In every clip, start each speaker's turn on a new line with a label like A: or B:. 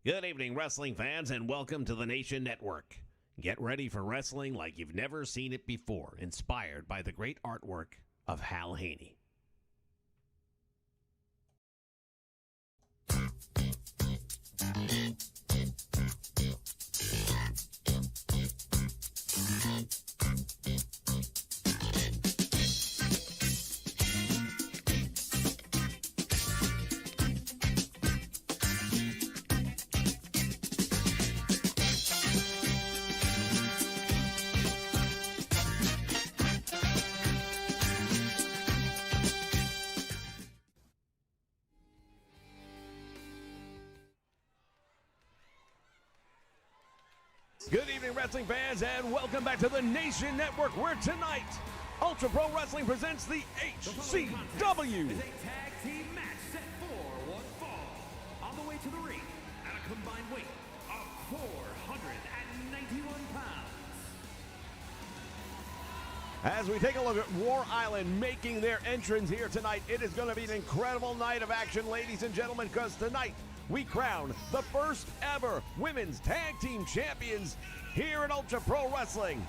A: Good evening, wrestling fans, and welcome to the Nation Network. Get ready for wrestling like you've never seen it before, inspired by the great artwork of Hal Haney. Good evening, wrestling fans, and welcome back to the Nation Network, where tonight, Ultra Pro Wrestling presents the HCW.
B: Is a tag team match set for one fall. On the way to the ring, at a combined weight of 491 pounds.
A: As we take a look at War Island making their entrance here tonight, it is going to be an incredible night of action, ladies and gentlemen, because tonight we crown the first ever women's tag team champions here at Ultra Pro Wrestling.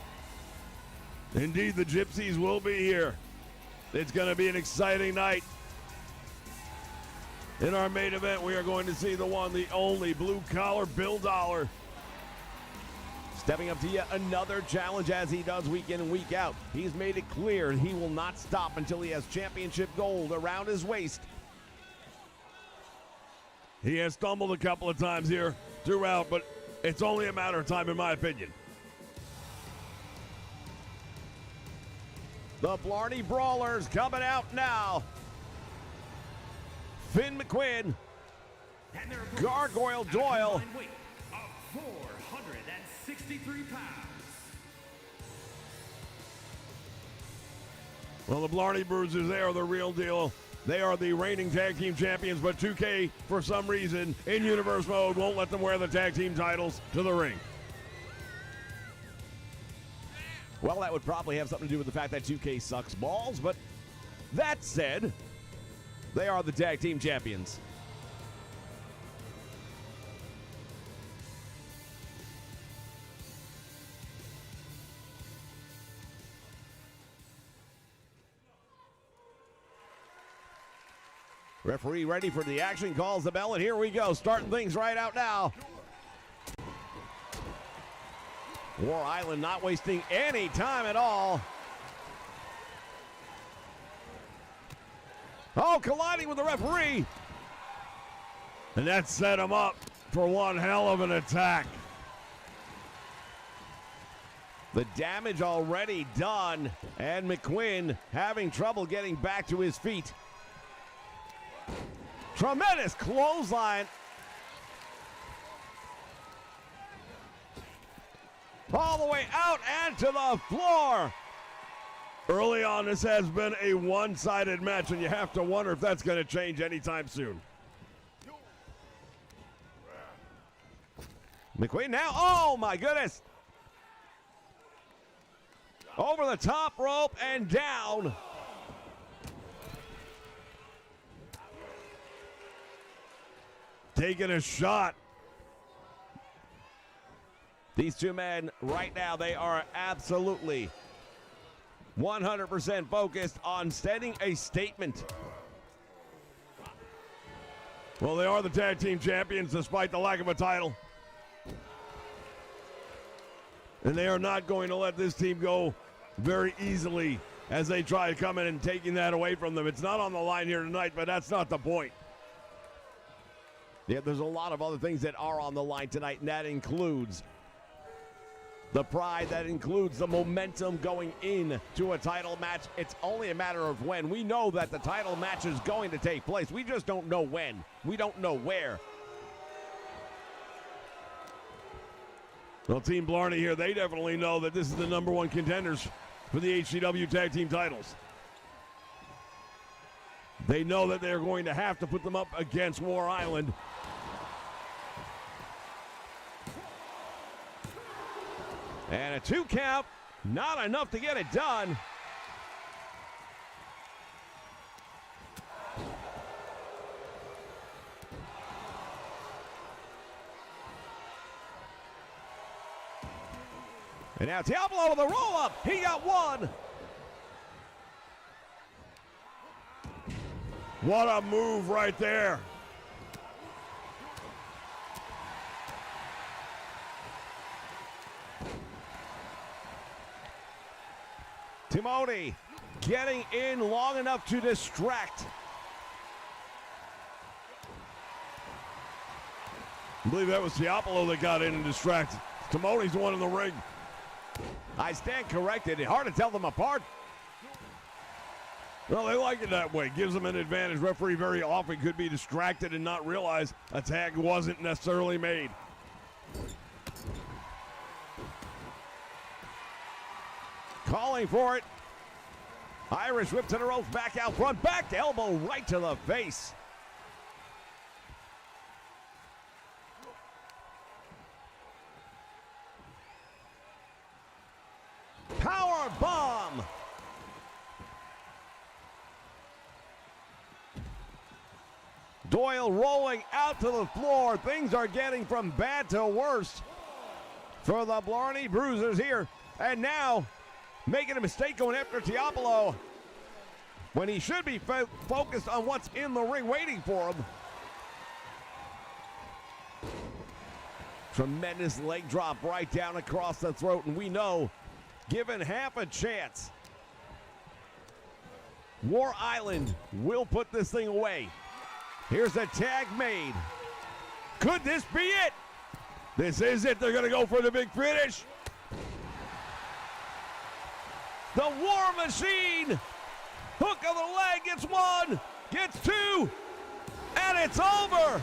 C: Indeed, the Gypsies will be here. It's going to be an exciting night. In our main event, we are going to see the one, the only blue collar Bill Dollar.
A: Stepping up to yet another challenge as he does week in and week out. He's made it clear he will not stop until he has championship gold around his waist.
C: He has stumbled a couple of times here throughout, but it's only a matter of time, in my opinion.
A: The Blney Brawlers coming out now. Finn McQuinn, Gargoyle Doyle.
B: Weight of 463 pounds.
C: Well, the Blney Bruisers, they are the real deal. They are the reigning tag team champions, but 2K, for some reason, in universe mode, won't let them wear the tag team titles to the ring.
A: Well, that would probably have something to do with the fact that 2K sucks balls, but that said, they are the tag team champions. Referee ready for the action, calls the bell, and here we go, starting things right out now. War Island not wasting any time at all. Oh, colliding with the referee.
C: And that set him up for one hell of an attack.
A: The damage already done, and McQuinn having trouble getting back to his feet. Tremendous clothesline. All the way out and to the floor.
C: Early on, this has been a one-sided match, and you have to wonder if that's going to change anytime soon.
A: McQueen now, oh my goodness. Over the top rope and down.
C: Taking a shot.
A: These two men right now, they are absolutely 100% focused on setting a statement.
C: Well, they are the tag team champions despite the lack of a title. And they are not going to let this team go very easily as they try to come in and taking that away from them. It's not on the line here tonight, but that's not the point.
A: Yeah, there's a lot of other things that are on the line tonight, and that includes the pride, that includes the momentum going into a title match. It's only a matter of when. We know that the title match is going to take place. We just don't know when. We don't know where.
C: Well, Team Blney here, they definitely know that this is the number one contenders for the HCW tag team titles. They know that they're going to have to put them up against War Island.
A: And a 2 count, not enough to get it done. And now Diablo with a roll-up. He got one.
C: What a move right there.
A: Timoni getting in long enough to distract.
C: I believe that was Diablo that got in and distracted. Timoni's the one in the ring.
A: I stand corrected. It's hard to tell them apart.
C: Well, they like it that way. Gives them an advantage. Referee very often could be distracted and not realize a tag wasn't necessarily made.
A: Calling for it. Irish whip to the ropes, back out front, back elbow right to the face. Power bomb. Doyle rolling out to the floor. Things are getting from bad to worse for the Blney Bruisers here. And now making a mistake going after Diablo when he should be focused on what's in the ring waiting for him. Tremendous leg drop right down across the throat, and we know, given half a chance, War Island will put this thing away. Here's the tag made. Could this be it?
C: This is it. They're going to go for the big finish.
A: The War Machine. Hook of the leg gets one, gets two, and it's over.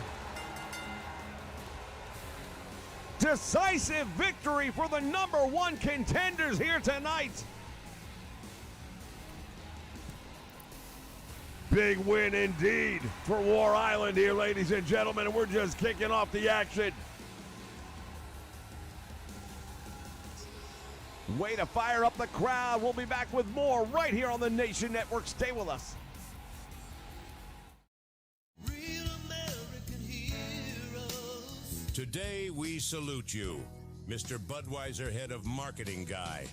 A: Decisive victory for the #1 contenders here tonight.
C: Big win indeed for War Island here, ladies and gentlemen, and we're just kicking off the action.
A: Way to fire up the crowd. We'll be back with more right here on the Nation Network. Stay with us.
D: Real American heroes.
E: Today we salute you, Mr. Budweiser, head of marketing guy.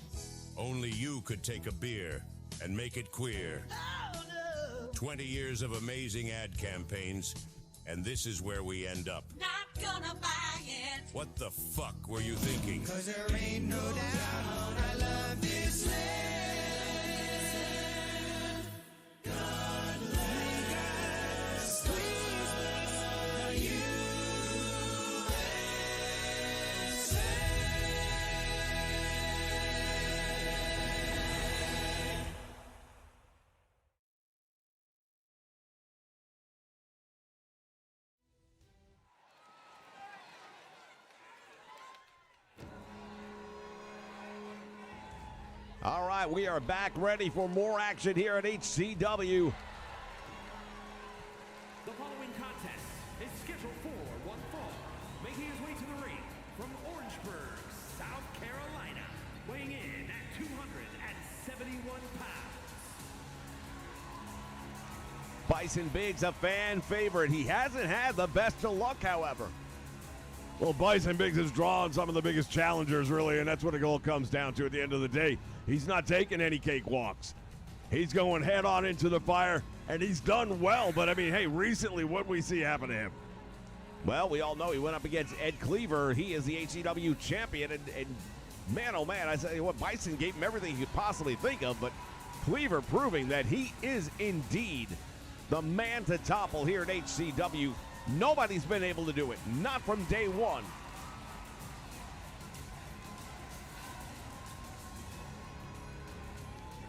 E: Only you could take a beer and make it queer.
D: Oh, no.
E: 20 years of amazing ad campaigns, and this is where we end up.
D: Not gonna buy it.
E: What the fuck were you thinking?
D: 'Cause there ain't no doubt I love this land. God bless. Please bless the USA.
A: All right, we are back ready for more action here at HCW.
B: The following contest is scheduled for one fall. Making his way to the ring from Orangeburg, South Carolina, weighing in at 271 pounds.
A: Bison Biggs, a fan favorite. He hasn't had the best of luck, however.
C: Well, Bison Biggs has drawn some of the biggest challengers, really, and that's what it all comes down to at the end of the day. He's not taking any cakewalks. He's going head on into the fire, and he's done well. But, I mean, hey, recently, what we see happen to him?
A: Well, we all know he went up against Ed Cleaver. He is the HCW champion, and man, oh man, I say what, Bison gave him everything you could possibly think of, but Cleaver proving that he is indeed the man to topple here at HCW. Nobody's been able to do it, not from day one.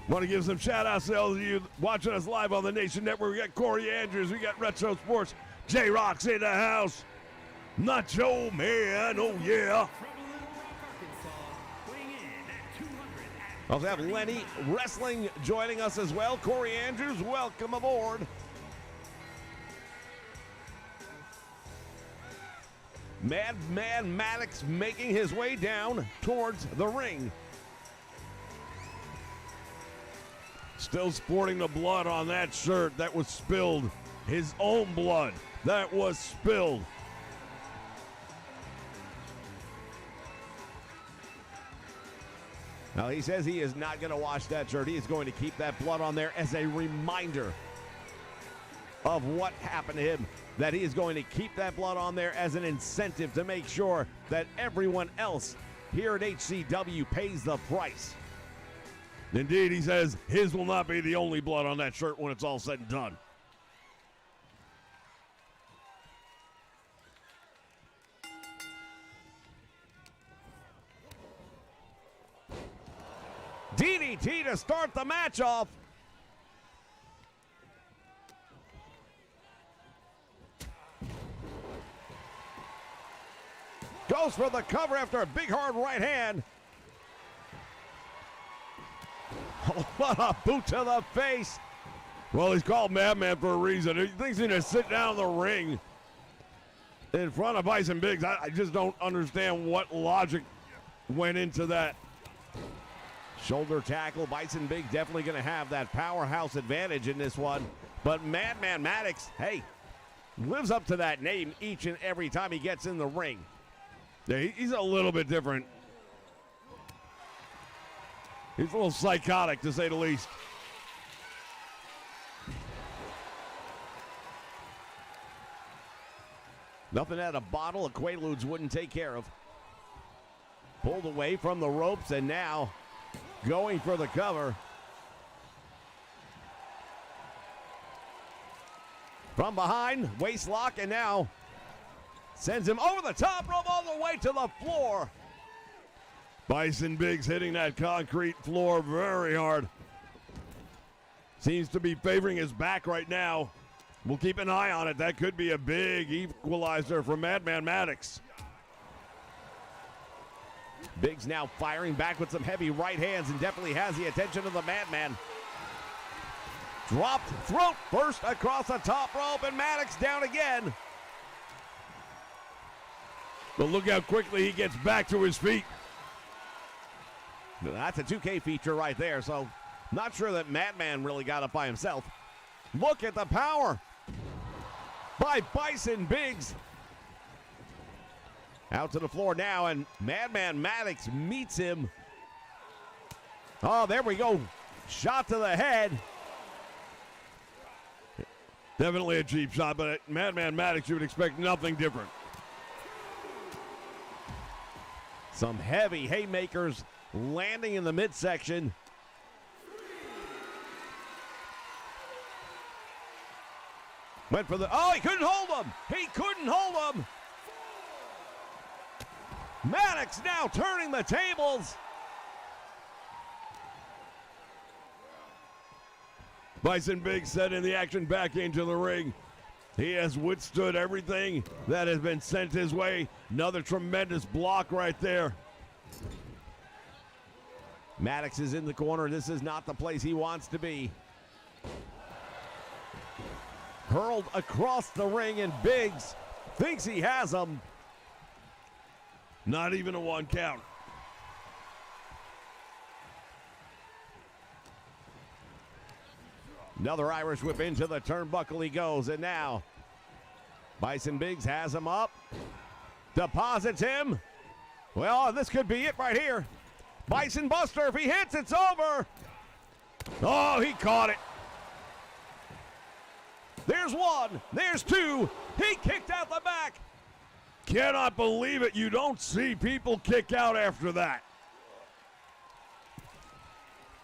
C: Want to give some shout-outs to all of you watching us live on the Nation Network. We got Corey Andrews. We got Retro Sports. J-Rock's in the house. Nacho Man, oh yeah.
B: From Little Rock, Arkansas, weighing in at 200.
A: Also have Blney Wrestling joining us as well. Corey Andrews, welcome aboard. Madman Maddox making his way down towards the ring.
C: Still sporting the blood on that shirt that was spilled. His own blood that was spilled.
A: Now, he says he is not going to wash that shirt. He is going to keep that blood on there as a reminder of what happened to him, that he is going to keep that blood on there as an incentive to make sure that everyone else here at HCW pays the price.
C: Indeed, he says his will not be the only blood on that shirt when it's all said and done.
A: DDT to start the match off. Goes for the cover after a big hard right hand. Oh, what a boot to the face.
C: Well, he's called Madman for a reason. He thinks he's going to sit down in the ring in front of Bison Biggs. I just don't understand what logic went into that.
A: Shoulder tackle. Bison Biggs definitely going to have that powerhouse advantage in this one. But Madman Maddox, hey, lives up to that name each and every time he gets in the ring.
C: Yeah, he's a little bit different. He's a little psychotic, to say the least.
A: Nothing that a bottle of Quaaludes wouldn't take care of. Pulled away from the ropes and now going for the cover. From behind, waist lock, and now sends him over the top rope all the way to the floor.
C: Bison Biggs hitting that concrete floor very hard. Seems to be favoring his back right now. We'll keep an eye on it. That could be a big equalizer for Madman Maddox.
A: Biggs now firing back with some heavy right hands and definitely has the attention of the Madman. Dropped throat first across the top rope, and Maddox down again.
C: But look how quickly he gets back to his feet.
A: That's a 2K feature right there, so not sure that Madman really got up by himself. Look at the power by Bison Biggs. Out to the floor now, and Madman Maddox meets him. Oh, there we go. Shot to the head.
C: Definitely a cheap shot, but at Madman Maddox, you would expect nothing different.
A: Some heavy haymakers landing in the midsection. Went for the, oh, he couldn't hold him. He couldn't hold him. Maddox now turning the tables.
C: Bison Biggs setting the action back into the ring. He has withstood everything that has been sent his way. Another tremendous block right there.
A: Maddox is in the corner. This is not the place he wants to be. Hurled across the ring, and Biggs thinks he has him.
C: Not even a 1 count.
A: Another Irish whip into the turnbuckle he goes, and now Bison Biggs has him up. Deposits him. Well, this could be it right here. Bison Buster, if he hits, it's over.
C: Oh, he caught it.
A: There's one, there's two. He kicked out the back.
C: Cannot believe it. You don't see people kick out after that.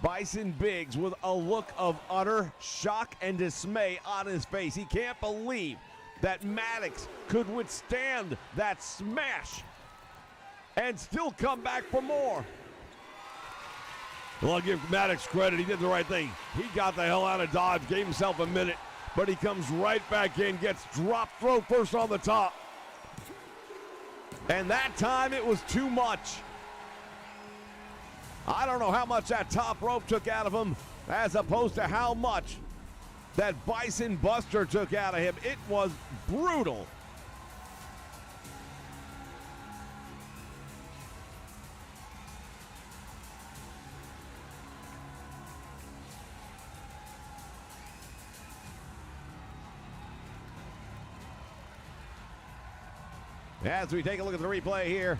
A: Bison Biggs with a look of utter shock and dismay on his face. He can't believe that Maddox could withstand that smash and still come back for more.
C: Well, I'll give Maddox credit. He did the right thing. He got the hell out of Dodge, gave himself a minute, but he comes right back in, gets dropped throw first on the top.
A: And that time it was too much. I don't know how much that top rope took out of him as opposed to how much that Bison Buster took out of him. It was brutal. As we take a look at the replay here,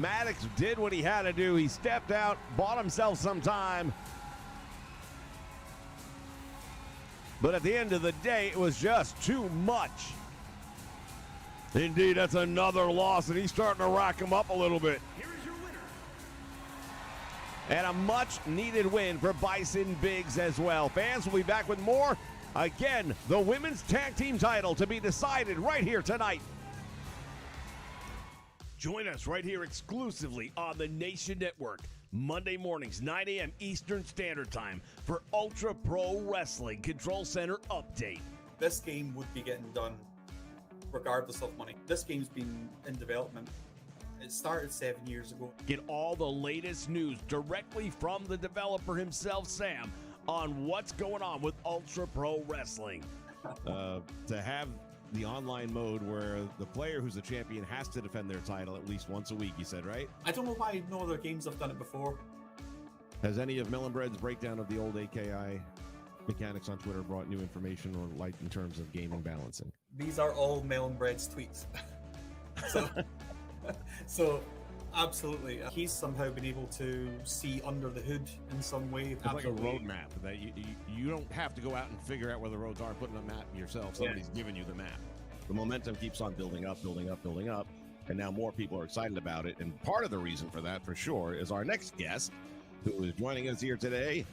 A: Maddox did what he had to do. He stepped out, bought himself some time. But at the end of the day, it was just too much.
C: Indeed, that's another loss, and he's starting to rack him up a little bit.
B: Here is your winner.
A: And a much-needed win for Bison Biggs as well. Fans will be back with more. Again, the women's tag team title to be decided right here tonight. Join us right here exclusively on the Nation Network, Monday mornings, 9 a.m. Eastern Standard Time for Ultra Pro Wrestling Control Center Update.
F: This game would be getting done regardless of money. This game's been in development. It started 7 years ago.
A: Get all the latest news directly from the developer himself, Sam, on what's going on with Ultra Pro Wrestling.
G: To have the online mode where the player who's the champion has to defend their title at least once a week, you said, right?
F: I don't know why no other games have done it before.
G: Has any of Millenbread's breakdown of the old AKI mechanics on Twitter brought new information or light in terms of gaming balancing?
F: These are all Melon Bread's tweets. so absolutely. He's somehow been able to see under the hood in some way.
G: It's like a roadmap that you don't have to go out and figure out where the roads are, putting a map yourself. Somebody's giving you the map. The momentum keeps on building up, and now more people are excited about it. And part of the reason for that, for sure, is our next guest, who is joining us here today.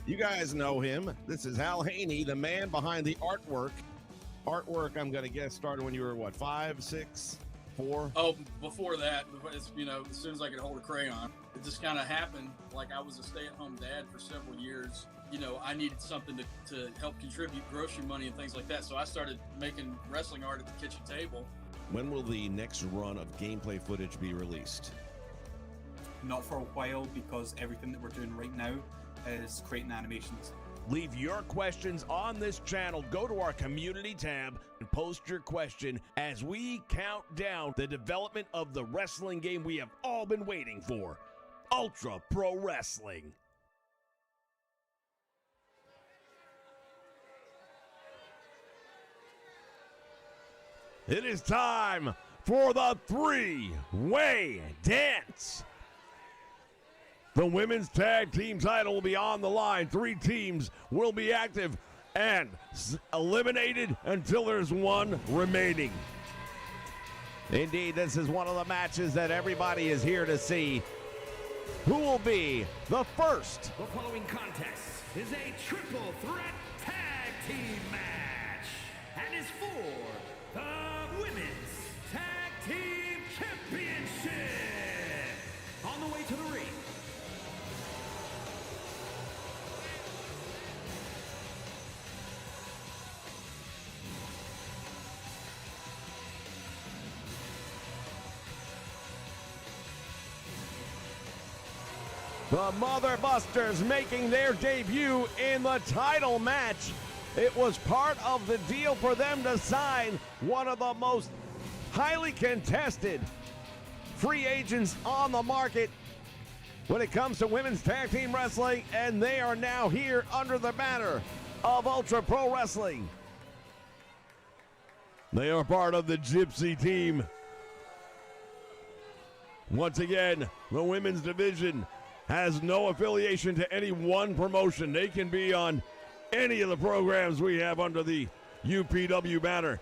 G: You guys know him. This is Hal Haney, the man behind the artwork. Artwork, I'm going to guess, started when you were, what, 5, 6, 4?
H: Oh, before that, it's, as soon as I could hold a crayon, it just kind of happened. Like, I was a stay-at-home dad for several years. I needed something to help contribute grocery money and things like that. So I started making wrestling art at the kitchen table.
G: When will the next run of gameplay footage be released?
F: Not for a while, because everything that we're doing right now is creating animations.
A: Leave your questions on this channel. Go to our community tab and post your question as we count down the development of the wrestling game we have all been waiting for, Ultra Pro Wrestling. It is time for the three-way dance. The women's tag team title will be on the line. 3 teams will be active and eliminated until there's one remaining. Indeed, this is one of the matches that everybody is here to see. Who will be the first?
B: The following contest is a triple threat tag team match and is for the Women's Tag Team Championship. On the way to the ring,
A: the Mother Busters making their debut in the title match. It was part of the deal for them to sign one of the most highly contested free agents on the market when it comes to women's tag team wrestling, and they are now here under the banner of Ultra Pro Wrestling.
C: They are part of the Gypsy team. Once again, the women's division has no affiliation to any one promotion. They can be on any of the programs we have under the UPW banner.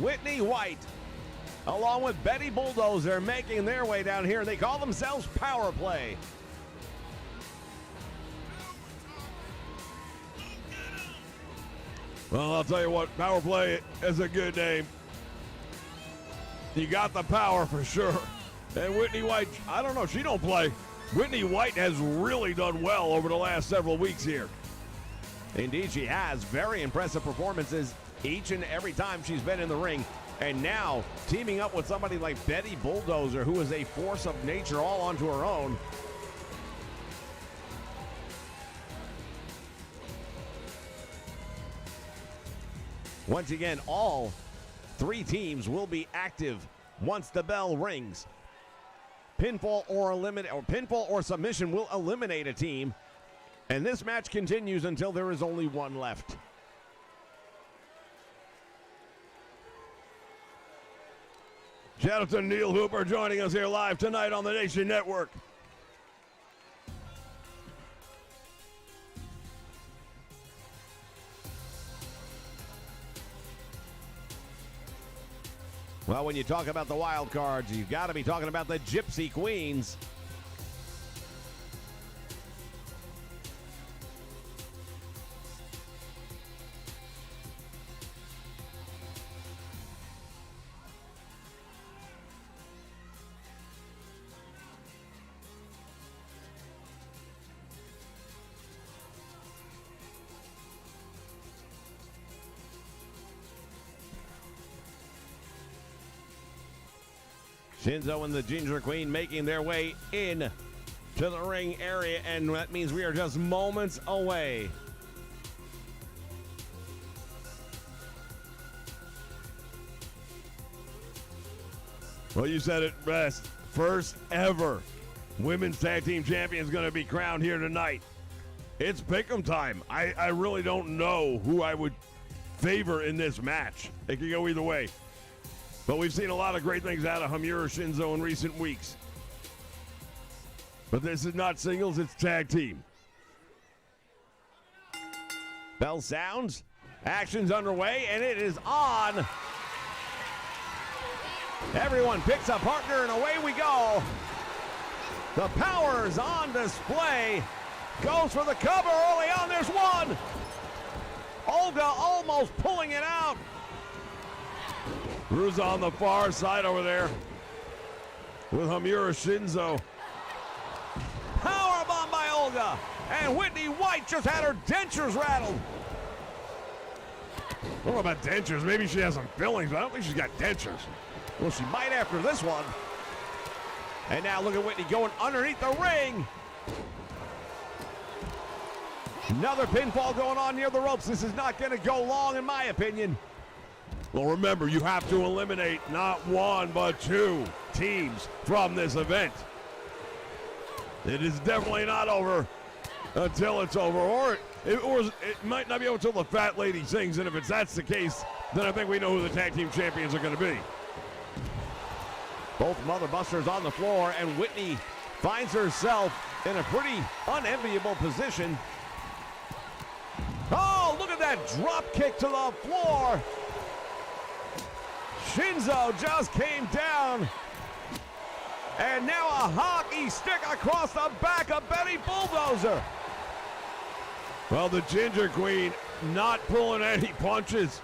A: Whitney White, along with Betty Bulldozer, making their way down here. They call themselves Power Play.
C: Well, I'll tell you what, Power Play is a good name. You got the power for sure. And Whitney White, I don't know, she don't play. Whitney White has really done well over the last several weeks here.
A: Indeed, she has very impressive performances each and every time she's been in the ring. And now, teaming up with somebody like Betty Bulldozer, who is a force of nature all onto her own. Once again, all 3 teams will be active once the bell rings. Pinfall or submission will eliminate a team, and this match continues until there is only one left.
C: Shout out to Neil Hooper joining us here live tonight on the Nation Network.
A: Well, when you talk about the wild cards, you've got to be talking about the Gypsy Queens. Shinzo and the Ginger Queen making their way in to the ring area, and that means we are just moments away.
C: Well, you said it best. First ever women's tag team champion is going to be crowned here tonight. It's pick'em time. I really don't know who I would favor in this match. It could go either way. But we've seen a lot of great things out of Hamura Shinzo in recent weeks. But this is not singles, it's tag team.
A: Bell sounds, action's underway, and it is on. Everyone picks a partner, and away we go. The power's on display. Goes for the cover early on, there's one. Olga almost pulling it out.
C: Ruza on the far side over there with Hamura Shinzo.
A: Powerbomb by Olga. And Whitney White just had her dentures rattled.
C: I don't know about dentures. Maybe she has some fillings, but I don't think she's got dentures.
A: Well, she might after this one. And now look at Whitney going underneath the ring. Another pinfall going on near the ropes. This is not going to go long, in my opinion.
C: Well, remember, you have to eliminate not one, but 2 teams from this event. It is definitely not over until it's over, or it might not be over until the fat lady sings, and if that's the case, then I think we know who the tag team champions are going to be.
A: Both Mother Busters on the floor, and Whitney finds herself in a pretty unenviable position. Oh, look at that drop kick to the floor. Shinzo just came down. And now a hockey stick across the back of Betty Bulldozer.
C: Well, the Ginger Queen not pulling any punches.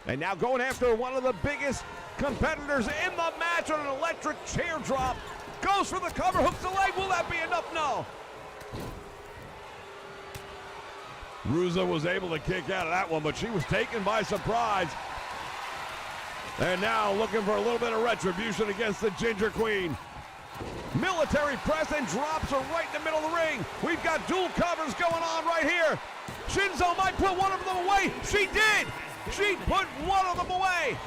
A: And now going after one of the biggest competitors in the match on an electric chair drop. Goes for the cover, hooks the leg. Will that be enough? No.
C: Ruza was able to kick out of that one, but she was taken by surprise. And now looking for a little bit of retribution against the Ginger Queen.
A: Military press and drops her right in the middle of the ring. We've got dual covers going on right here. Shinzo might put one of them away. She did. She put one of them away.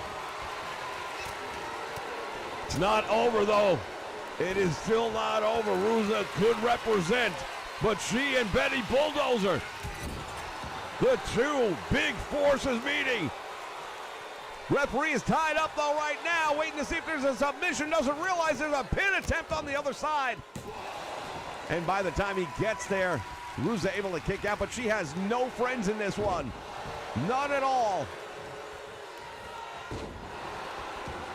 C: It's not over, though. It is still not over. Ruza could represent, but she and Betty Bulldozer, the 2 big forces meeting.
A: Referee is tied up though right now, waiting to see if there's a submission. Doesn't realize there's a pin attempt on the other side. And by the time he gets there, Ruza able to kick out, but she has no friends in this one. None at all.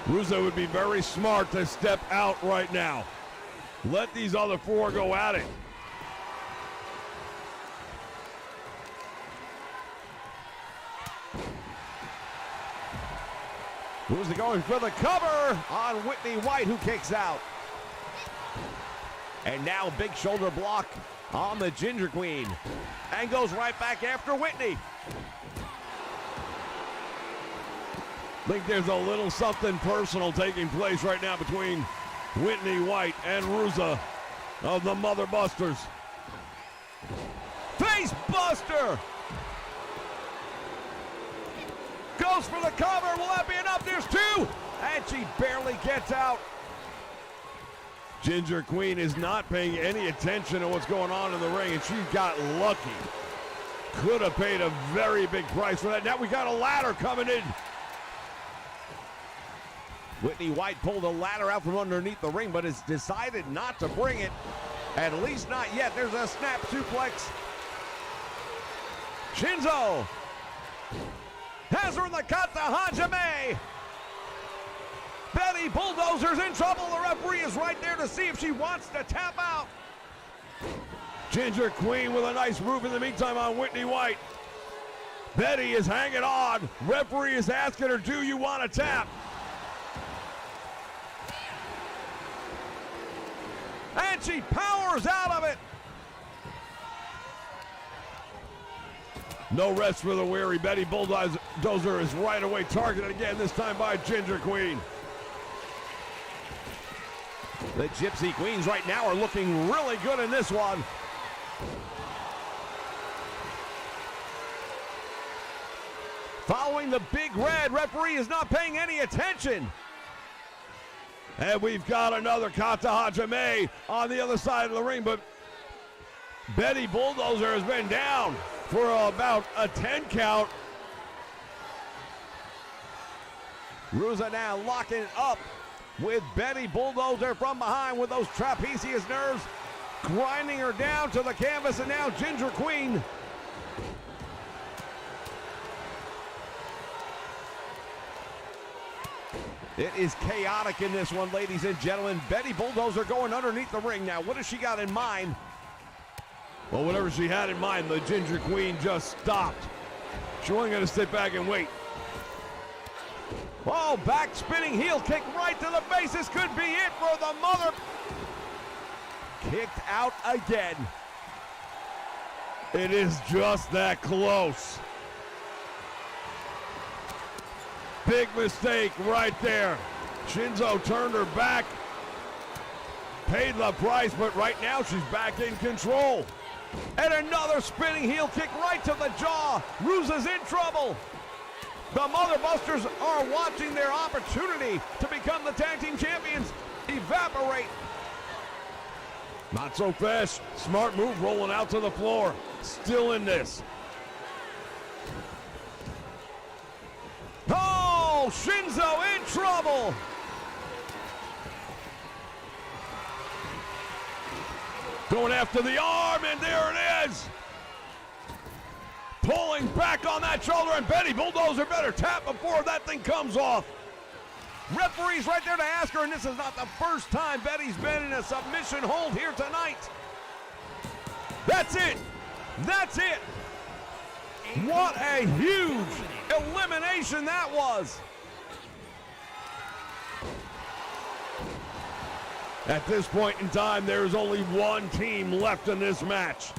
C: Ruza would be very smart to step out right now. Let these other 4 go at it.
A: Ruza going for the cover on Whitney White, who kicks out. And now big shoulder block on the Ginger Queen. And goes right back after Whitney.
C: I think there's a little something personal taking place right now between Whitney White and Ruza of the Mother Busters.
A: Face buster! Goes for the cover. Will that be enough? There's two. And she barely gets out.
C: Ginger Queen is not paying any attention to what's going on in the ring, and she got lucky. Could have paid a very big price for that. Now we got a ladder coming in.
A: Whitney White pulled a ladder out from underneath the ring, but has decided not to bring it. At least not yet. There's a snap suplex. Shinzo has her in the Kata Hajime. Betty Bulldozer's in trouble. The referee is right there to see if she wants to tap out.
C: Ginger Queen with a nice move in the meantime on Whitney White. Betty is hanging on. Referee is asking her, do you want to tap?
A: And she powers out of it.
C: No rest for the weary. Betty Bulldozer is right away targeted again, this time by Ginger Queen.
A: The Gypsy Queens right now are looking really good in this one. Following the big red, referee is not paying any attention.
C: And we've got another Kata Hajime on the other side of the ring, but Betty Bulldozer has been down for about a 10 count.
A: Ruza now locking it up with Betty Bulldozer from behind with those trapezius nerves, grinding her down to the canvas, and now Ginger Queen. It is chaotic in this one, ladies and gentlemen. Betty Bulldozer going underneath the ring now. What has she got in mind?
C: Well, whatever she had in mind, the Ginger Queen just stopped. She wasn't going to sit back and wait.
A: Oh, back spinning heel kick right to the face. This could be it for the mother. Kicked out again.
C: It is just that close. Big mistake right there. Shinzo turned her back, paid the price, but right now she's back in control.
A: And another spinning heel kick right to the jaw. Ruza's in trouble. The Mother Busters are watching their opportunity to become the tag team champions evaporate.
C: Not so fast. Smart move rolling out to the floor. Still in this.
A: Oh, Shinzo in trouble.
C: Going after the arm, and there it is. Pulling back on that shoulder, and Betty Bulldozer better tap before that thing comes off.
A: Referee's right there to ask her, and this is not the first time Betty's been in a submission hold here tonight. That's it. That's it. What a huge elimination that was.
C: At this point in time, there is only one team left in this match.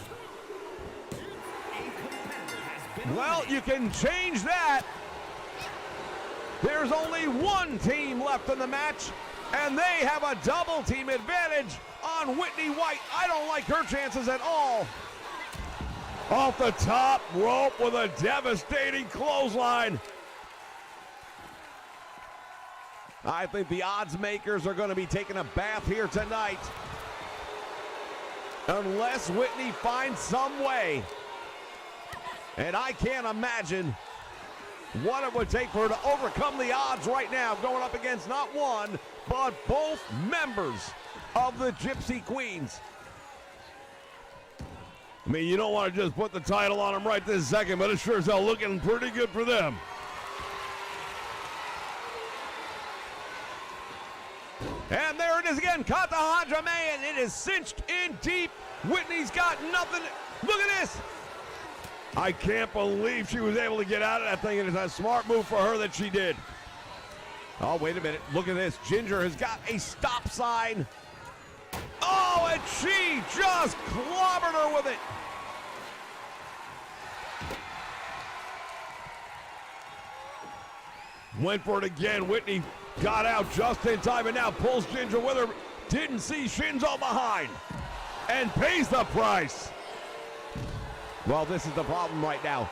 A: Well, you can change that. There's only one team left in the match, and they have a double team advantage on Whitney White. I don't like her chances at all.
C: Off the top rope with a devastating clothesline.
A: I think the odds makers are going to be taking a bath here tonight. Unless Whitney finds some way. And I can't imagine what it would take for her to overcome the odds right now, going up against not one, but both members of the Gypsy Queens.
C: I mean, you don't want to just put the title on them right this second, but it sure as hell looking pretty good for them.
A: And there it is again, Kata Hajime, and it is cinched in deep. Whitney's got nothing. Look at this.
C: I can't believe she was able to get out of that thing, and it's a smart move for her that she did.
A: Oh, wait a minute. Look at this. Ginger has got a stop sign. Oh, and she just clobbered her with it.
C: Went for it again. Whitney got out just in time and now pulls Ginger with her. Didn't see Shinzo behind and pays the price.
A: Well, this is the problem right now.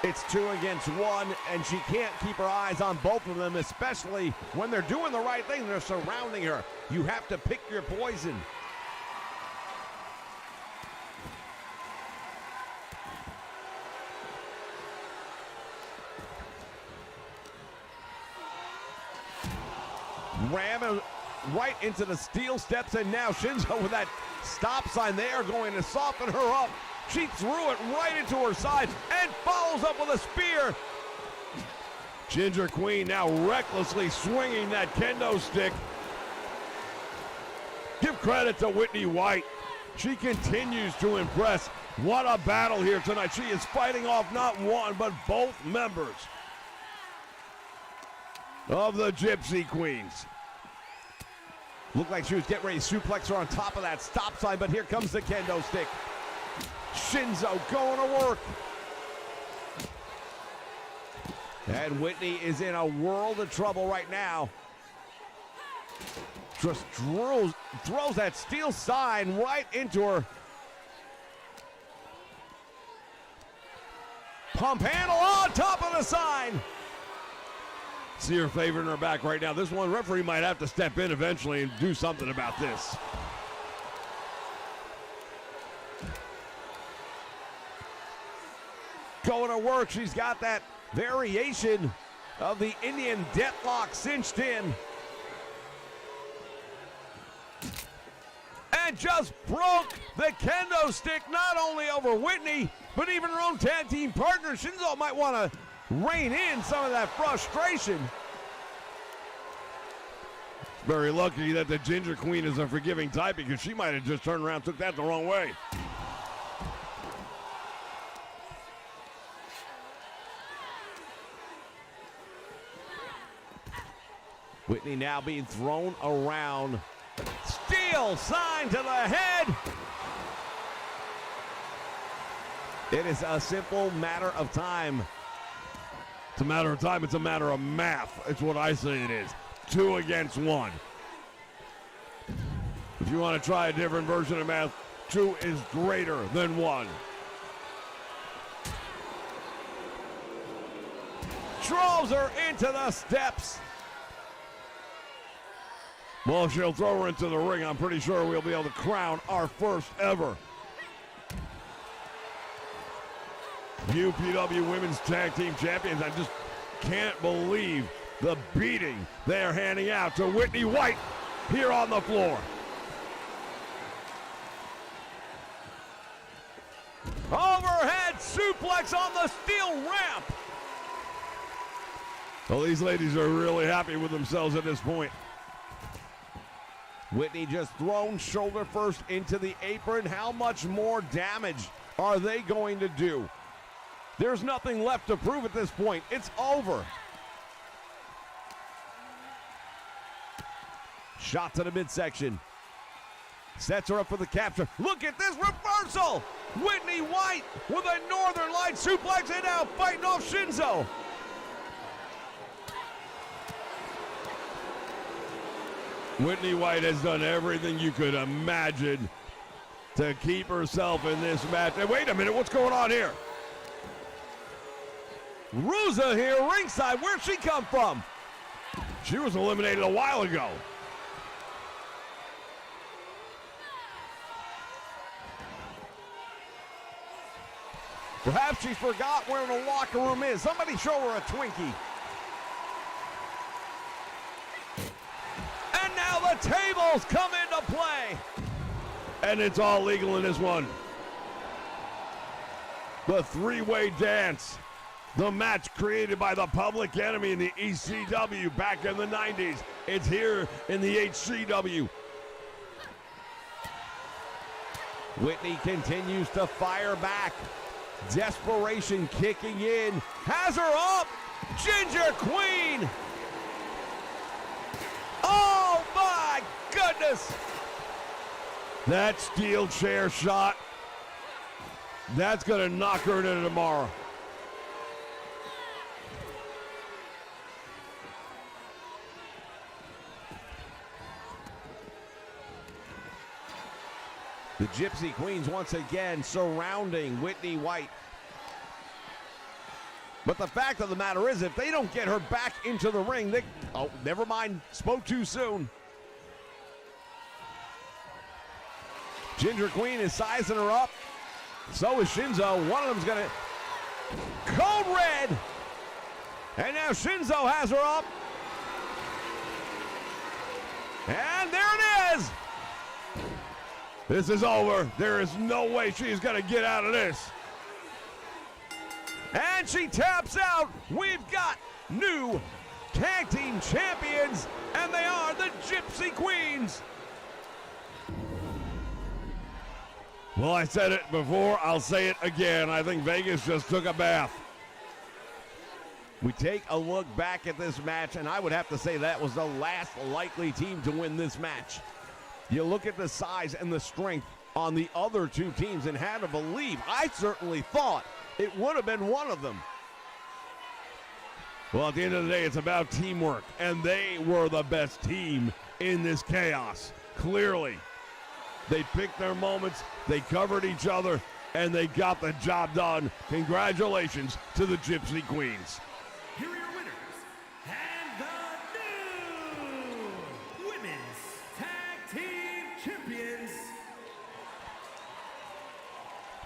A: It's 2 against 1, and she can't keep her eyes on both of them, especially when they're doing the right thing. They're surrounding her. You have to pick your poison. Ram right into the steel steps, and now Shinzo with that stop sign. They are going to soften her up. She threw it right into her side and follows up with a spear.
C: Ginger Queen now recklessly swinging that kendo stick. Give credit to Whitney White. She continues to impress. What a battle here tonight. She is fighting off not one, but both members of the Gypsy Queens.
A: Looked like she was getting ready to suplex her on top of that stop sign, but here comes the kendo stick. Shinzo going to work. And Whitney is in a world of trouble right now. Just throws that steel sign right into her. Pump handle on top of the sign.
C: See her favoring her back right now. This one referee might have to step in eventually and do something about this.
A: Going to work. She's got that variation of the Indian deathlock cinched in. And just broke the kendo stick not only over Whitney, but even her own tag team partner. Shinzo might want to rein in some of that frustration.
C: Very lucky that the Ginger Queen is a forgiving type, because she might have just turned around and took that the wrong way.
A: Whitney now being thrown around. Steel sign to the head. It is a simple matter of time.
C: It's a matter of time. It's a matter of math. It's what I say it is. 2 against 1. If you want to try a different version of math, 2 is greater than 1.
A: Throws her into the steps.
C: Well, if she'll throw her into the ring, I'm pretty sure we'll be able to crown our first ever UPW Women's Tag Team Champions. I just can't believe the beating they are handing out to Whitney White here on the floor.
A: Overhead suplex on the steel ramp.
C: Well, these ladies are really happy with themselves at this point.
A: Whitney just thrown shoulder first into the apron. How much more damage are they going to do? There's nothing left to prove at this point. It's over. Shot to the midsection. Sets her up for the capture. Look at this reversal. Whitney White with a Northern Light suplex and now fighting off Shinzo.
C: Whitney White has done everything you could imagine to keep herself in this match. And wait a minute, what's going on here?
A: Ruza here ringside. Where'd she come from?
C: She was eliminated a while ago.
A: Perhaps she forgot where the locker room is. Somebody show her a Twinkie. And now the tables come into play.
C: And it's all legal in this one. The three-way dance. The match created by the Public Enemy in the ECW back in the 90s. It's here in the HCW.
A: Whitney continues to fire back. Desperation kicking in. Has her up. Ginger Queen. Oh my goodness.
C: That steel chair shot, that's going to knock her into tomorrow.
A: The Gypsy Queens once again surrounding Whitney White. But the fact of the matter is, if they don't get her back into the ring, they... Oh, never mind. Spoke too soon. Ginger Queen is sizing her up. So is Shinzo. One of them's going to... Code Red! And now Shinzo has her up. And there it is!
C: This is over. There is no way she's going to get out of this.
A: And she taps out. We've got new tag team champions, and they are the Gypsy Queens.
C: Well, I said it before. I'll say it again. I think Vegas just took a bath.
A: We take a look back at this match, and I would have to say that was the last likely team to win this match. You look at the size and the strength on the other two teams and had to believe, I certainly thought it would have been one of them.
C: Well, at the end of the day, it's about teamwork, and they were the best team in this chaos, clearly. They picked their moments, they covered each other, and they got the job done. Congratulations to the Gypsy Queens.
B: Here are your winners, and the new Women's Tag Team Champions.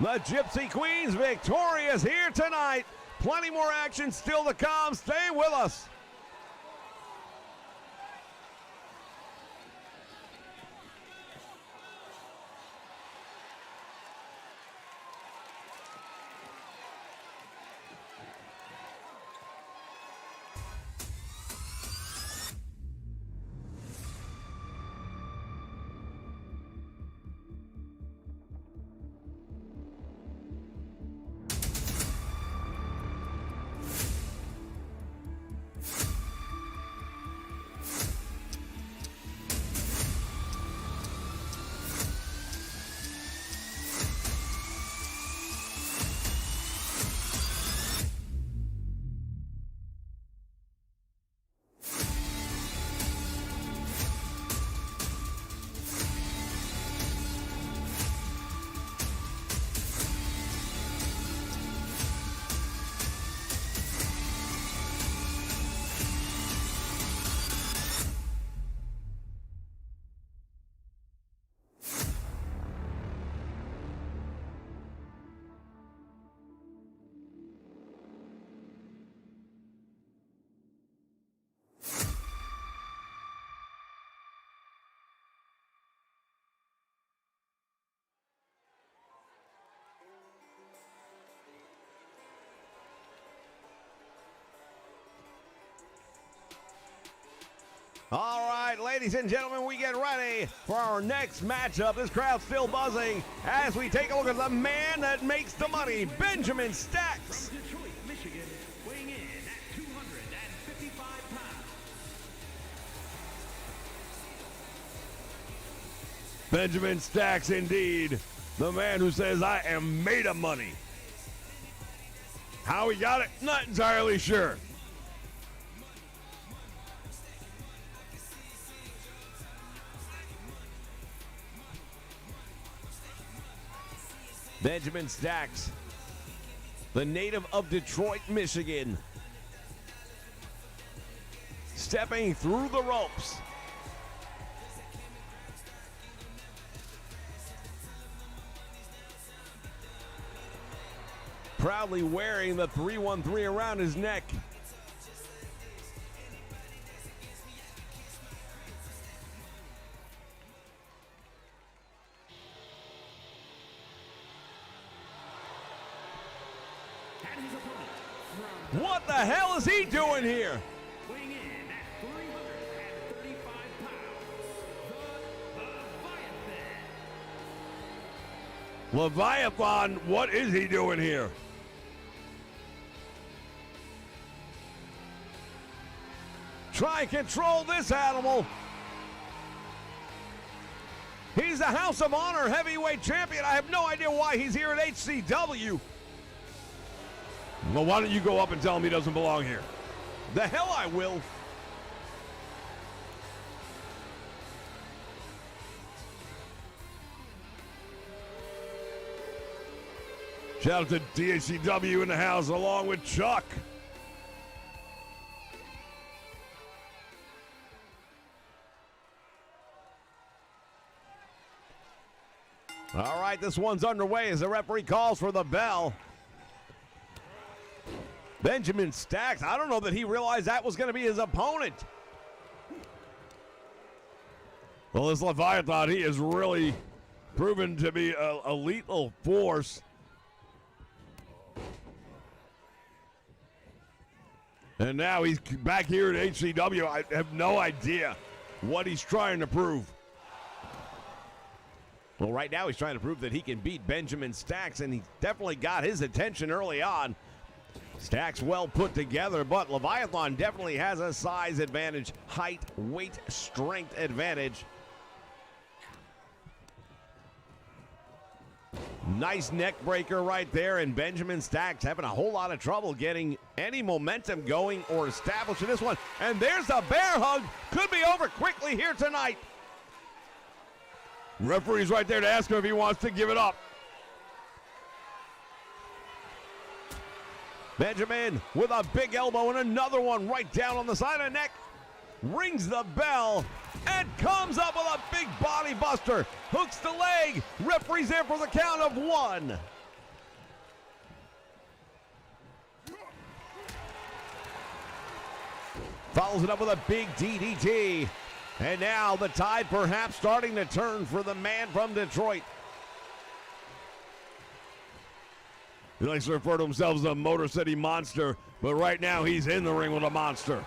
A: The Gypsy Queens victorious here tonight. Plenty more action still to come. Stay with us. All right, ladies and gentlemen, we get ready for our next matchup. This crowd's still buzzing as we take a look at the man that makes the money, Benjamin Stacks.
B: From Detroit, Michigan, weighing in at 255 pounds.
C: Benjamin Stacks, indeed. The man who says, I am made of money. How he got it? Not entirely sure.
A: Benjamin Stacks, the native of Detroit, Michigan, stepping through the ropes. Proudly wearing the 313 around his neck. What the hell is he doing here?
B: Weighing in at 335 pounds, the Leviathan.
C: Leviathan, what is he doing here?
A: Try and control this animal. He's the House of Honor heavyweight champion. I have no idea why he's here at HCW.
C: Well, why don't you go up and tell him he doesn't belong here?
A: The hell I will.
C: Shout out to DHCW in the house along with Chuck.
A: All right, this one's underway as the referee calls for the bell. Benjamin Stacks, I don't know that he realized that was going to be his opponent.
C: Well, this Leviathan, he is really proven to be a lethal force. And now he's back here at HCW. I have no idea what he's trying to prove.
A: Well, right now he's trying to prove that he can beat Benjamin Stacks, and he definitely got his attention early on. Stacks well put together, but Leviathan definitely has a size advantage, height, weight, strength advantage. Nice neck breaker right there, and Benjamin Stacks having a whole lot of trouble getting any momentum going or establishing this one. And there's a bear hug. Could be over quickly here tonight.
C: Referee's right there to ask him if he wants to give it up.
A: Benjamin with a big elbow and another one right down on the side of the neck. Rings the bell and comes up with a big body buster. Hooks the leg. Referee's there for the count of 1. Follows it up with a big DDT. And now the tide perhaps starting to turn for the man from Detroit.
C: He likes to refer to himself as a Motor City Monster, but right now he's in the ring with a monster.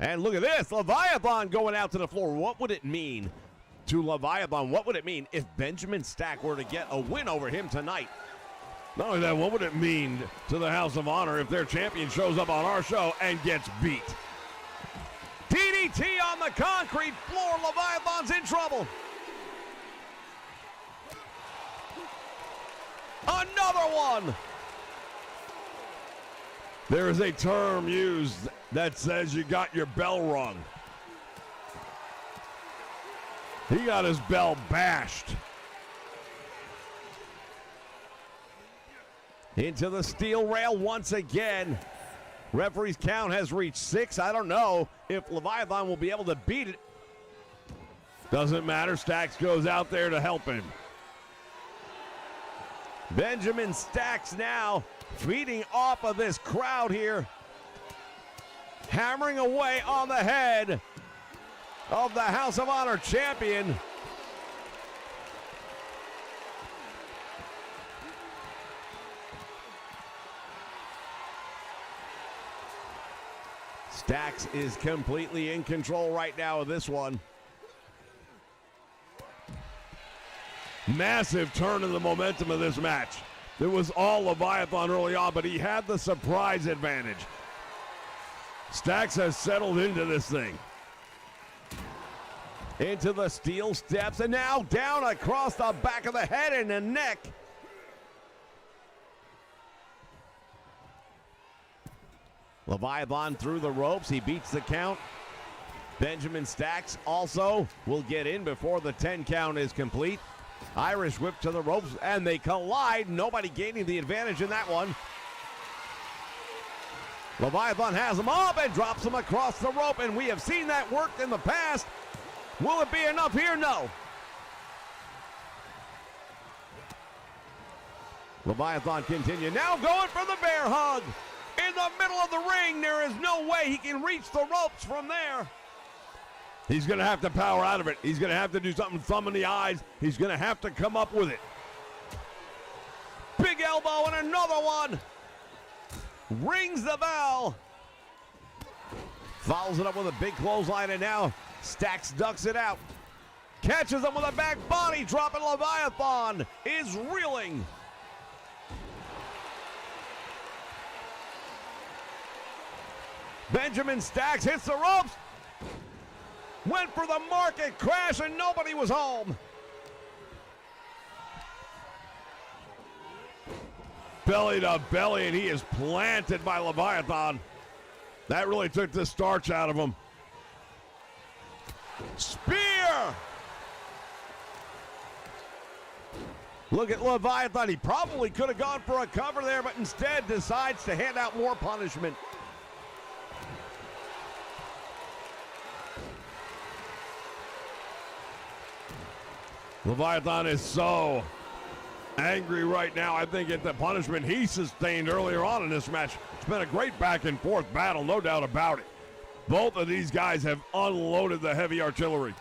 A: And look at this, Leviathan going out to the floor. What would it mean to Leviathan? What would it mean if Benjamin Stack were to get a win over him tonight?
C: Not only that, what would it mean to the House of Honor if their champion shows up on our show and gets beat?
A: DDT on the concrete floor. Leviathan's in trouble. Another one.
C: There is a term used that says you got your bell rung. He got his bell bashed.
A: Into the steel rail once again. Referee's count has reached 6. I don't know if Leviathan will be able to beat it.
C: Doesn't matter. Stacks goes out there to help him.
A: Benjamin Stacks now feeding off of this crowd here. Hammering away on the head of the House of Honor champion. Stacks is completely in control right now of this one.
C: Massive turn in the momentum of this match. It was all Leviathan early on, but he had the surprise advantage. Stacks has settled into this thing.
A: Into the steel steps, and now down across the back of the head and the neck. Leviathan through the ropes. He beats the count. Benjamin Stacks also will get in before the 10 count is complete. Irish whip to the ropes, and they collide. Nobody gaining the advantage in that one. Leviathan has him up and drops him across the rope, and we have seen that work in the past. Will it be enough here? No. Leviathan continue. Now going for the bear hug. In the middle of the ring, there is no way he can reach the ropes from there.
C: He's going to have to power out of it. He's going to have to do something, thumb in the eyes. He's going to have to come up with it.
A: Big elbow and another one. Rings the bell. Follows it up with a big clothesline, and now Stacks ducks it out. Catches him with a back body drop, and Leviathan is reeling. Benjamin Stacks hits the ropes. Went for the market crash, and nobody was home.
C: Belly to belly, and he is planted by Leviathan. That really took the starch out of him.
A: Spear! Look at Leviathan. He probably could have gone for a cover there, but instead decides to hand out more punishment.
C: Leviathan is so angry right now, I think, at the punishment he sustained earlier on in this match. It's been a great back and forth battle, no doubt about it. Both of these guys have unloaded the heavy artillery.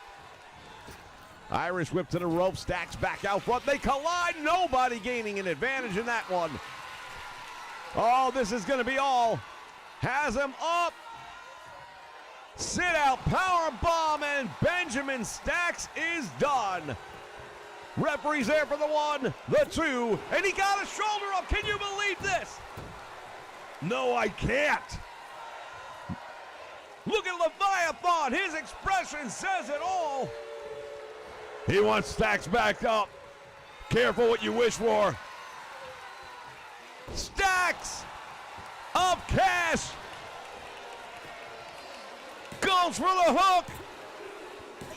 A: Irish whip to the rope, Stacks back out front. They collide, nobody gaining an advantage in that one. Oh, this is going to be all. Has him up. Sit out, power bomb, and Benjamin Stacks is done. Referee's there for the 1, the 2, and he got a shoulder up. Can you believe this?
C: No, I can't.
A: Look at Leviathan. His expression says it all.
C: He wants Stacks back up. Careful what you wish for.
A: Stacks of cash. Goes for the hook.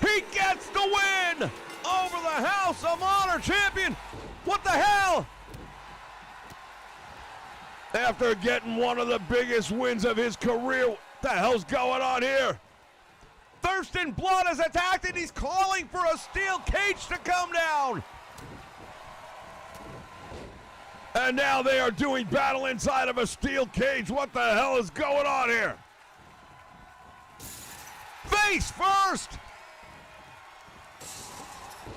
A: He gets the win over the House of Honor champion. What the hell?
C: After getting one of the biggest wins of his career, what the hell's going on here?
A: Thurston Blood has attacked and he's calling for a steel cage to come down.
C: And now they are doing battle inside of a steel cage. What the hell is going on here?
A: Face first.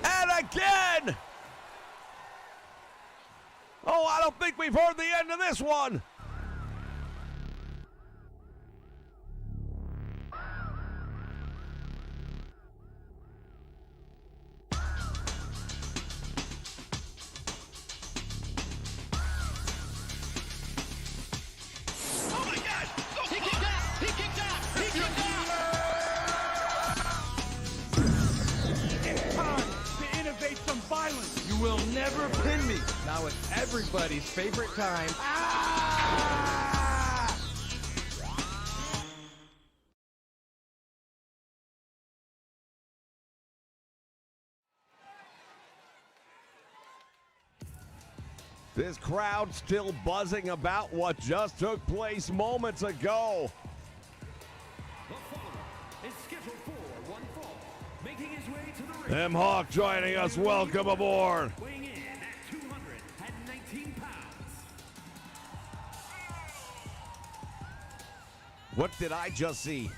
A: And again. Oh, I don't think we've heard the end of this one.
B: You will never pin me. Now it's everybody's favorite time.
A: This crowd still buzzing about what just took place moments ago.
B: The follower is scheduled for one fall, making his way to the ring.
C: M. Hawk joining us. Welcome aboard.
B: Weighing in at 219 pounds.
A: What did I just see?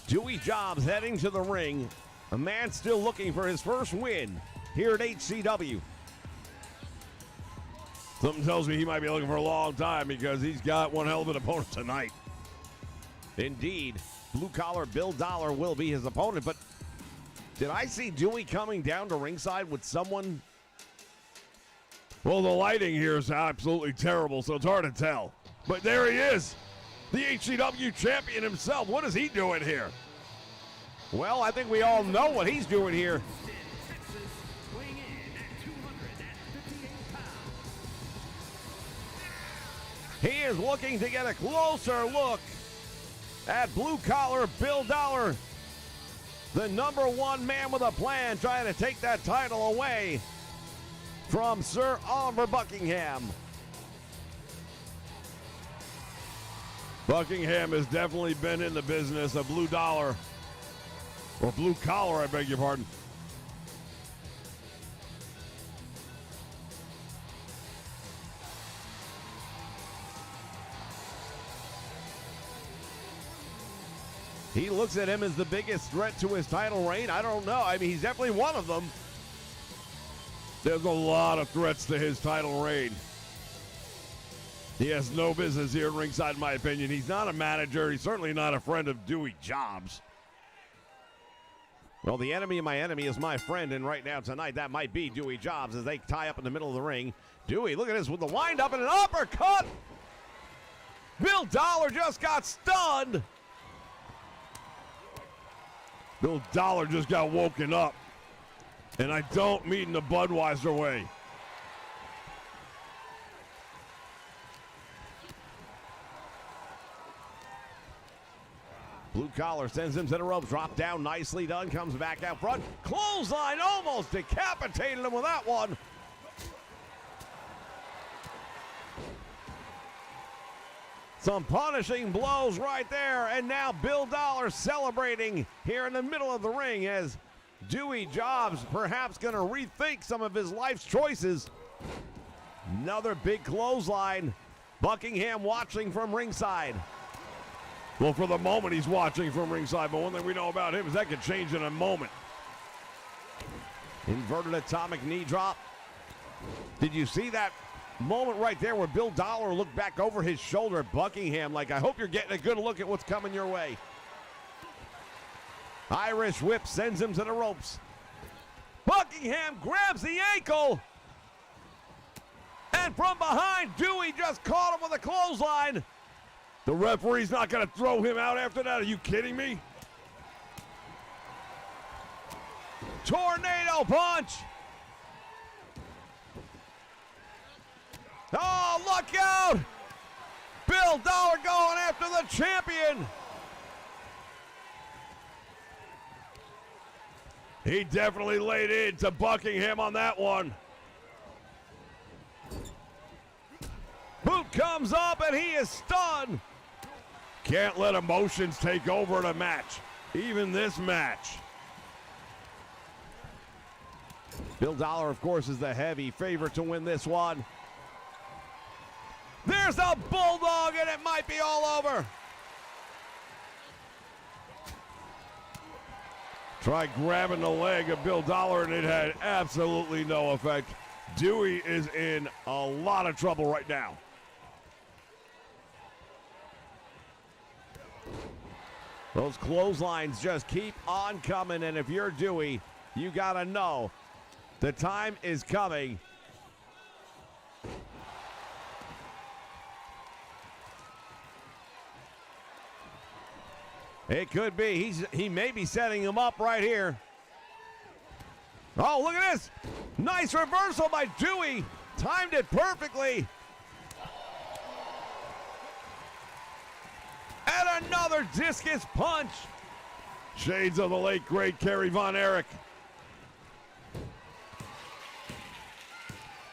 A: Dewey Jobs heading to the ring. A man still looking for his first win here at HCW.
C: Something tells me he might be looking for a long time because he's got one hell of an opponent tonight.
A: Indeed, blue collar Bill Dollar will be his opponent, but did I see Dewey coming down to ringside with someone?
C: Well, the lighting here is absolutely terrible, so it's hard to tell. But there he is, the HCW champion himself. What is he doing here?
A: Well, I think we all know what he's doing here.
B: Texas, weighing in at 258 pounds.
A: He is looking to get a closer look at blue collar Bill Dollar, the #1 man with a plan, trying to take that title away from Sir Oliver Buckingham.
C: Buckingham has definitely been in the business of blue dollar, or blue collar, I beg your pardon.
A: He looks at him as the biggest threat to his title reign. I don't know. I mean, he's definitely one of them.
C: There's a lot of threats to his title reign. He has no business here at ringside, in my opinion. He's not a manager. He's certainly not a friend of Dewey Jobs.
A: Well, the enemy of my enemy is my friend, and right now tonight that might be Dewey Jobs as they tie up in the middle of the ring. Dewey, look at this with the wind up and an uppercut. Bill Dollar just got stunned.
C: Bill Dollar just got woken up. And I don't mean the Budweiser way.
A: Blue collar sends him to the ropes. Drop down, nicely done. Comes back out front. Clothesline, almost decapitated him with that one. Some punishing blows right there. And now Bill Dollar celebrating here in the middle of the ring as Dewey Jobs perhaps going to rethink some of his life's choices. Another big clothesline. Buckingham watching from ringside.
C: Well, for the moment, he's watching from ringside, but one thing we know about him is that could change in a moment.
A: Inverted atomic knee drop. Did you see that moment right there where Bill Dollar looked back over his shoulder at Buckingham like, I hope you're getting a good look at what's coming your way. Irish whip sends him to the ropes. Buckingham grabs the ankle. And from behind, Dewey just caught him with a clothesline.
C: The referee's not going to throw him out after that. Are you kidding me?
A: Tornado punch. Oh, look out! Bill Dollar going after the champion.
C: He definitely laid into Buckingham on that one.
A: Boot comes up and he is stunned.
C: Can't let emotions take over in a match, even this match.
A: Bill Dollar, of course, is the heavy favorite to win this one. There's a bulldog and it might be all over.
C: Try grabbing the leg of Bill Dollar and it had absolutely no effect. Dewey is in a lot of trouble right now.
A: Those clotheslines just keep on coming, and if you're Dewey, you gotta know the time is coming. It could be. He may be setting him up right here. Oh, look at this. Nice reversal by Dewey. Timed it perfectly. And another discus punch.
C: Shades of the late, great Kerry Von Erich.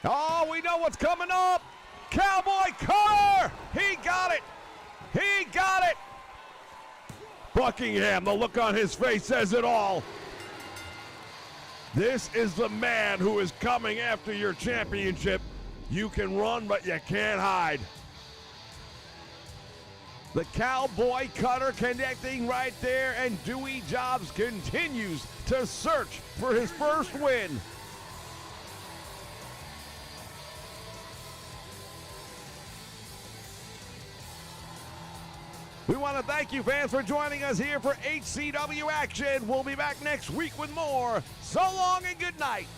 A: Oh, we know what's coming up. Cowboy cutter. He got it. He got it.
C: Buckingham, the look on his face says it all. This is the man who is coming after your championship. You can run, but you can't hide.
A: The cowboy cutter connecting right there, and Dewey Jobs continues to search for his first win. We want to thank you, fans, for joining us here for HCW action. We'll be back next week with more. So long and good night.